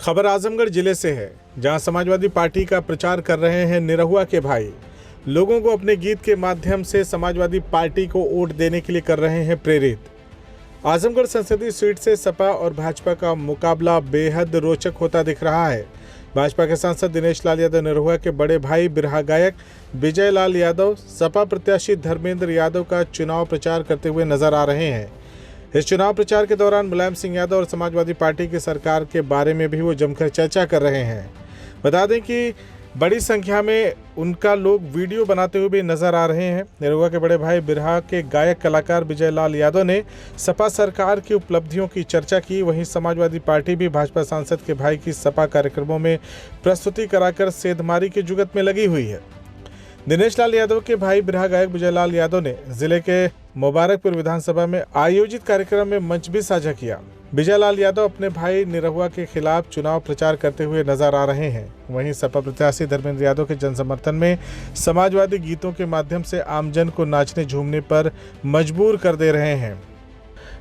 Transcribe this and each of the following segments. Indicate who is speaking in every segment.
Speaker 1: खबर आजमगढ़ जिले से है, जहां समाजवादी पार्टी का प्रचार कर रहे हैं निरहुआ के भाई। लोगों को अपने गीत के माध्यम से समाजवादी पार्टी को वोट देने के लिए कर रहे हैं प्रेरित। आजमगढ़ संसदीय सीट से सपा और भाजपा का मुकाबला बेहद रोचक होता दिख रहा है। भाजपा के सांसद दिनेश लाल यादव निरहुआ के बड़े भाई बिरहा गायक विजय लाल यादव सपा प्रत्याशी धर्मेंद्र यादव का चुनाव प्रचार करते हुए नजर आ रहे हैं। इस चुनाव प्रचार के दौरान मुलायम सिंह यादव और समाजवादी पार्टी की सरकार के बारे में भी वो जमकर चर्चा कर रहे हैं। बता दें कि बड़ी संख्या में उनका लोग वीडियो बनाते हुए भी नजर आ रहे हैं। निरहुआ के बड़े भाई बिरहा के गायक कलाकार विजय लाल यादव ने सपा सरकार की उपलब्धियों की चर्चा की। वहीं समाजवादी पार्टी भी भाजपा सांसद के भाई की सपा कार्यक्रमों में प्रस्तुति कराकर सेंधमारी की जुगत में लगी हुई है। दिनेश लाल यादव के भाई बिरहा गायक विजय लाल यादव ने जिले के मुबारकपुर विधानसभा में आयोजित कार्यक्रम में मंच भी साझा किया। विजय लाल यादव अपने भाई निरहुआ के खिलाफ चुनाव प्रचार करते हुए नजर आ रहे हैं। वहीं सपा प्रत्याशी धर्मेंद्र यादव के जनसमर्थन में समाजवादी गीतों के माध्यम से आमजन को नाचने झूमने पर मजबूर कर दे रहे हैं।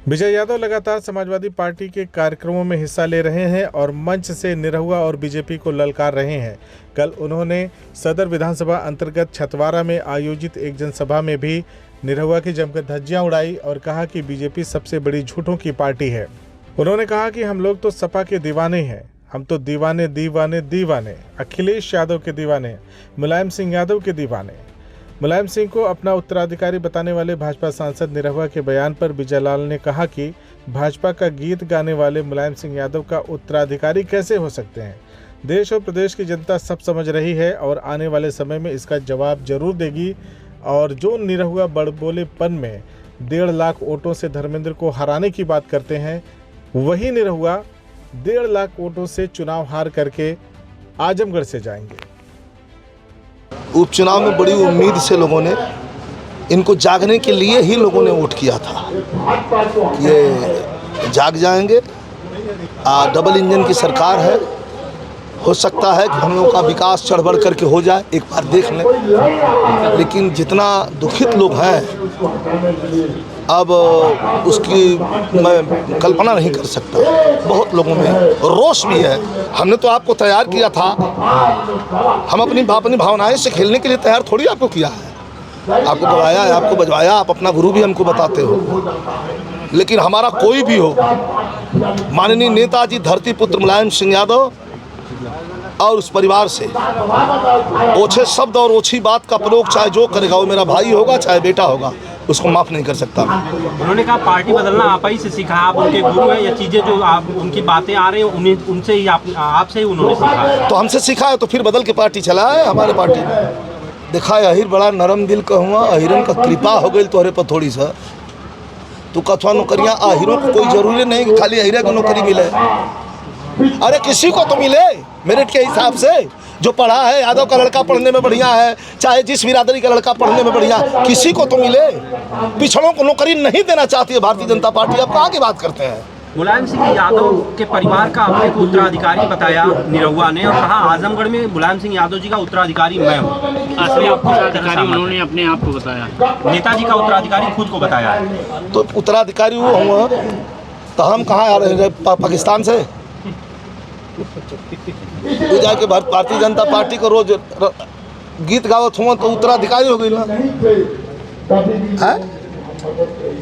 Speaker 1: विजय यादव लगातार समाजवादी पार्टी के कार्यक्रमों में हिस्सा ले रहे हैं और मंच से निरहुआ और बीजेपी को ललकार रहे हैं। कल उन्होंने सदर विधानसभा अंतर्गत छतवारा में आयोजित एक जनसभा में भी निरहुआ की जमकर धज्जियां उड़ाई और कहा कि बीजेपी सबसे बड़ी झूठों की पार्टी है। उन्होंने कहा कि हम लोग तो सपा के दीवाने हैं, हम तो दीवाने दीवाने दीवाने, अखिलेश यादव के दीवाने, मुलायम सिंह यादव के दीवाने। मुलायम सिंह को अपना उत्तराधिकारी बताने वाले भाजपा सांसद निरहुआ के बयान पर विजय लाल ने कहा कि भाजपा का गीत गाने वाले मुलायम सिंह यादव का उत्तराधिकारी कैसे हो सकते हैं। देश और प्रदेश की जनता सब समझ रही है और आने वाले समय में इसका जवाब जरूर देगी। और जो निरहुआ बड़बोलेपन में 1.5 लाख वोटों से धर्मेंद्र को हराने की बात करते हैं, वही निरहुआ 1.5 लाख वोटों से चुनाव हार करके आजमगढ़ से जाएंगे।
Speaker 2: उपचुनाव में बड़ी उम्मीद से लोगों ने इनको जागने के लिए ही लोगों ने वोट किया था। ये जाग जाएंगे। डबल इंजन की सरकार है, हो सकता है कि हम लोगों का विकास चढ़ बढ़ करके हो जाए, एक बार देख लें। लेकिन जितना दुखित लोग हैं अब उसकी मैं कल्पना नहीं कर सकता। बहुत लोगों में रोष भी है। हमने तो आपको तैयार किया था, हम अपनी भावनाएं से खेलने के लिए तैयार थोड़ी आपको किया है। आपको गवाया है, आपको बजवाया, आप अपना गुरु भी हमको बताते हो। लेकिन हमारा कोई भी हो, माननीय नेताजी धरती पुत्र मुलायम सिंह यादव और उस परिवार से ओछे शब्द और ओछी बात का प्रयोग चाहे जो करेगा, वो मेरा भाई होगा चाहे बेटा होगा, उसको माफ़ नहीं कर सकता।
Speaker 3: उन्होंने कहा पार्टी बदलना आप ही से सीखा, आप उनके गुरु हैं, या चीज़ें जो आप उनकी बातें आ रही हैं उन्हें उनसे ही आपसे ही उन्होंने सीखा।
Speaker 2: तो हमसे सीखा है तो फिर बदल के पार्टी चला है हमारे पार्टी में। देखा है अहिर बड़ा नरम दिल कहूँगा, अहिरन का कृपा हो गई तोहरे पर थोड़ी सा। तो कथवा नौकरियाँ अहिरों को कोई जरूरी नहीं कि खाली अहिरे को नौकरी मिले। अरे किसी को तो मिले मेरिट के हिसाब से। जो पढ़ा है, यादव का लड़का पढ़ने में बढ़िया है, चाहे जिस बिरादरी का लड़का पढ़ने में बढ़िया, किसी को तो मिले। पिछड़ों को नौकरी नहीं देना चाहती है भारतीय जनता पार्टी। अब कहाँ की बात करते हैं।
Speaker 3: मुलायम सिंह यादव के परिवार का अपने को उत्तराधिकारी बताया निरहुआ ने और कहा आजमगढ़ में मुलायम सिंह यादव जी का उत्तराधिकारी मैं हूँ। असली उत्तराधिकारी उन्होंने अपने आप को बताया, नेताजी का उत्तराधिकारी खुद को बताया है।
Speaker 2: तो उत्तराधिकारी वो हुआ तो हम कहाँ आ रहे हैं, पाकिस्तान से? तो जाके भारतीय जनता पार्टी को रोज गीत गावत हुआ तो उत्तराधिकारी हो गई ना।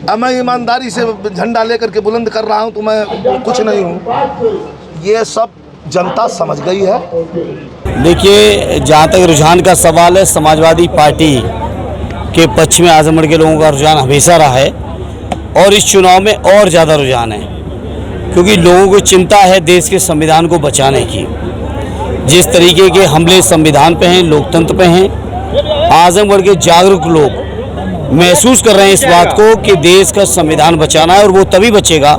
Speaker 2: अब मैं ईमानदारी से झंडा लेकर के बुलंद कर रहा हूँ तो मैं कुछ नहीं हूँ। ये सब जनता समझ गई है।
Speaker 4: देखिए, जहाँ तक रुझान का सवाल है, समाजवादी पार्टी के पक्ष में आजमगढ़ के लोगों का रुझान हमेशा रहा है और इस चुनाव में और ज़्यादा रुझान है, क्योंकि लोगों को चिंता है देश के संविधान को बचाने की। जिस तरीके के हमले संविधान पे हैं, लोकतंत्र पे हैं, आजमगढ़ के जागरूक लोग महसूस कर रहे हैं इस बात को कि देश का संविधान बचाना है और वो तभी बचेगा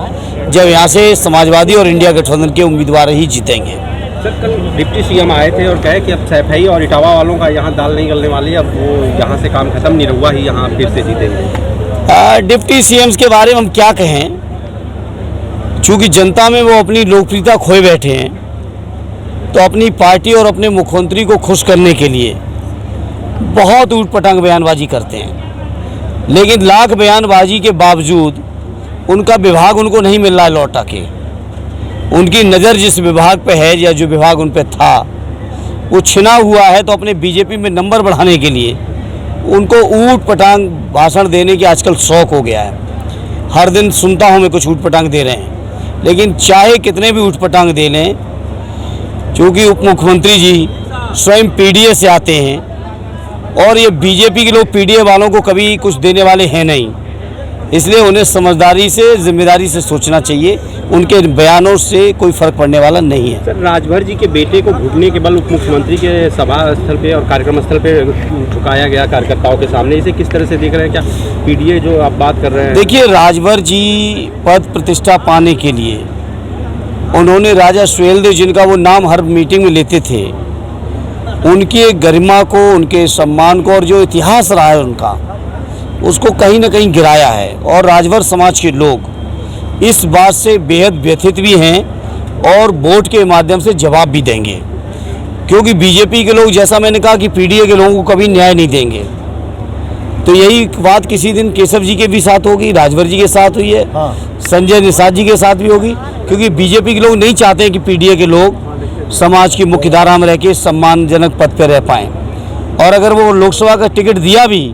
Speaker 4: जब यहाँ से समाजवादी और इंडिया गठबंधन के उम्मीदवार ही जीतेंगे।
Speaker 3: सर, कल डिप्टी सीएम आए थे और कहे कि अब सैफई और इटावा वालों का यहाँ दाल नहीं गलने वाली, अब वो यहाँ से काम खत्म, निरहुआ ही यहाँ फिर से जीतेंगे।
Speaker 4: डिप्टी सीएम के बारे में हम क्या कहें, चूँकि जनता में वो अपनी लोकप्रियता खोए बैठे हैं, तो अपनी पार्टी और अपने मुख्यमंत्री को खुश करने के लिए बहुत ऊटपटांग बयानबाजी करते हैं। लेकिन लाख बयानबाजी के बावजूद उनका विभाग उनको नहीं मिल रहा है लौटा के। उनकी नज़र जिस विभाग पे है या जो विभाग उन पे था वो छिना हुआ है, तो अपने बीजेपी में नंबर बढ़ाने के लिए उनको ऊट पटांग भाषण देने की आजकल शौक हो गया है। हर दिन सुनता हूँ मैं कुछ ऊट पटांग दे रहे हैं, लेकिन चाहे कितने भी ऊट पटांग दे लें, क्योंकि उप मुख्यमंत्री जी स्वयं पीडीए से आते हैं और ये बीजेपी के लोग पीडीए वालों को कभी कुछ देने वाले हैं नहीं, इसलिए उन्हें समझदारी से जिम्मेदारी से सोचना चाहिए। उनके बयानों से कोई फर्क पड़ने वाला नहीं है।
Speaker 3: सर, राजभर जी के बेटे को घुटने के बल उप मुख्यमंत्री के सभा स्थल पे और कार्यक्रम स्थल पे झुकाया गया कार्यकर्ताओं के सामने, इसे किस तरह से देख रहे हैं? क्या पीडीए जो आप बात कर रहे हैं?
Speaker 4: देखिए, राजभर जी पद प्रतिष्ठा पाने के लिए उन्होंने राजा सुहेलदेव जिनका वो नाम हर मीटिंग में लेते थे, उनकी गरिमा को, उनके सम्मान को और जो इतिहास रहा है उनका, उसको कहीं ना कहीं गिराया है। और राजभर समाज के लोग इस बात से बेहद व्यथित भी हैं और वोट के माध्यम से जवाब भी देंगे, क्योंकि बीजेपी के लोग, जैसा मैंने कहा कि पीडीए के लोगों को कभी न्याय नहीं देंगे। तो यही बात किसी दिन केशव जी के भी साथ होगी, राजभर जी के साथ हुई है, संजय निषाद जी के साथ भी होगी, क्योंकि बीजेपी के लोग नहीं चाहते कि पीडीए के लोग समाज की मुख्य धारा में रह के सम्मानजनक पद पर रह पाएँ। और अगर वो लोकसभा का टिकट दिया भी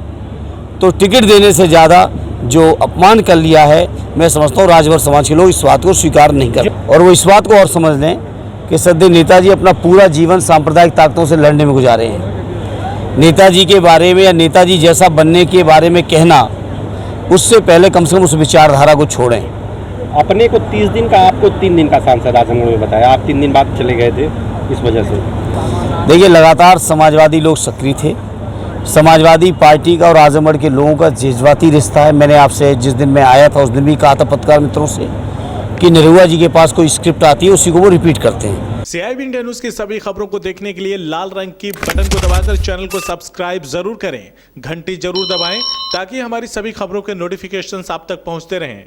Speaker 4: तो टिकट देने से ज़्यादा जो अपमान कर लिया है, मैं समझता हूँ राजभर समाज के लोग इस बात को स्वीकार नहीं कर, और वो इस बात को और समझ लें कि सदैव नेताजी अपना पूरा जीवन सांप्रदायिक ताकतों से लड़ने में गुजारे हैं। नेताजी के बारे में या नेताजी जैसा बनने के बारे में कहना, उससे पहले कम से कम उस विचारधारा को छोड़ें।
Speaker 3: अपने को 30 दिन का, आपको 3 दिन का सांसद आजमगढ़ में बताया, आप 3 दिन बाद चले गए थे, इस वजह से।
Speaker 4: देखिए, लगातार समाजवादी लोग सक्रिय थे। समाजवादी पार्टी का और आजमगढ़ के लोगों का जज्बाती रिश्ता है। मैंने आपसे जिस दिन मैं आया था उस दिन भी कहा था पत्रकार मित्रों से कि निरहुआ जी के पास कोई स्क्रिप्ट आती है, उसी को वो रिपीट करते हैं।
Speaker 1: CIB इंडिया न्यूज की सभी खबरों को देखने के लिए लाल रंग की बटन को दबाकर चैनल को सब्सक्राइब जरूर करें, घंटी जरूर दबाएं ताकि हमारी सभी खबरों के नोटिफिकेशंस आप तक पहुंचते रहें।